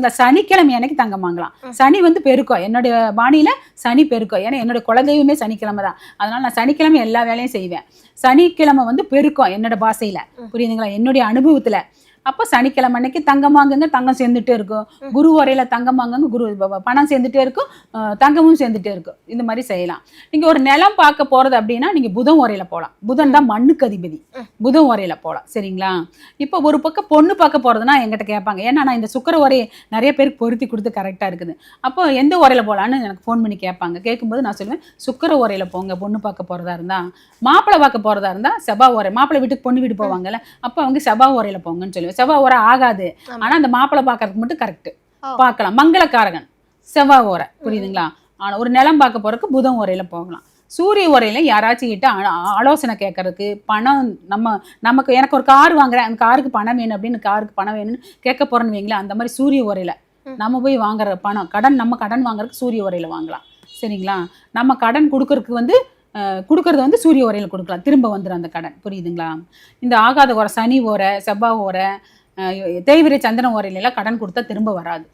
இந்த சனிக்கிழமை அன்னைக்கு தங்கம் வாங்கலாம். சனி வந்து பெருக்கம், என்னுடைய பாணியில சனி பெருக்கம். ஏன்னா என்னோட குலதெய்வமே சனிக்கிழமை தான். அதனால நான் சனிக்கிழமை எல்லா வேலையும் செய்வேன். சனிக்கிழமை வந்து பெருக்கம் என்னோட பாஷையில, புரியுதுங்களா, என்னுடைய அனுபவத்துல. அப்போ சனிக்கிழமை அன்னைக்கு தங்கம் வாங்குங்க, தங்கம் சேர்ந்துட்டே இருக்கும். குரு வரையில தங்கம் வாங்குங்க, குரு பணம் சேர்ந்துட்டே இருக்கும், தங்கமும் சேர்ந்துட்டே இருக்கும். இந்த மாதிரி செய்யலாம். நீங்க ஒரு நிலம் பார்க்க போறது அப்படின்னா நீங்க புதன் உரையில போகலாம். புதன் தான் மண்ணுக்கு அதிபதி. புதன் உரையில போகலாம். சரிங்களா? இப்போ ஒரு பக்கம் பொண்ணு பார்க்க போறதுன்னா என்கிட்ட கேட்பாங்க. ஏன்னா நான் இந்த சுக்கிர உரையை நிறைய பேருக்கு பொருத்தி கொடுத்து கரெக்டா இருக்குது. அப்போ எந்த உரையில போகலான்னு எனக்கு ஃபோன் பண்ணி கேட்பாங்க. கேட்கும்போது நான் சொல்லுவேன், சுக்கிர உரையில போங்க பொண்ணு பார்க்க போறதா இருந்தா. மாப்பிள்ளை பார்க்க போறதா இருந்தா செவ்வாய் உரை. மாப்பிள்ளை வீட்டுக்கு பொண்ணு வீட்டு போவாங்கல்ல, அப்போ அவங்க செவ்வாய் உரையில போங்கன்னு சொல்லுவேன். செவ்வாய் ஓரை ஆகாது, ஆனா அந்த மாப்பிள்ளை பாக்குறதுக்கு மட்டும் கரெக்ட் பார்க்கலாம். மங்களக்காரகன் செவ்வாய் ஓரை, புரியுதுங்களா? ஆனா ஒரு நிலம் பார்க்க போறதுக்கு புதன் ஓரையில போகலாம். சூரிய உரையில யாராச்சும் கிட்ட ஆலோசனை கேட்கறதுக்கு, பணம் நமக்கு எனக்கு ஒரு கார் வாங்குறேன், அந்த காருக்கு பணம் வேணும் அப்படின்னு, காருக்கு பணம் வேணும்னு கேட்க போறேன்னு வைங்களேன், அந்த மாதிரி சூரிய உரையில நம்ம போய் வாங்குற பணம் நம்ம கடன் வாங்குறதுக்கு சூரிய உரையில வாங்கலாம். சரிங்களா? நம்ம கடன் கொடுக்கறதுக்கு வந்து கொடுக்கறது வந்து சூரிய உரையில கொடுக்கலாம், திரும்ப வந்துடும் அந்த கடன். புரியுதுங்களா? இந்த ஆகாத ஓரை, சனி ஓரை, செவ்வாய் ஓரை, தேய்விரை சந்திரன் ஓரையில எல்லாம் கடன் கொடுத்தா திரும்ப வராது.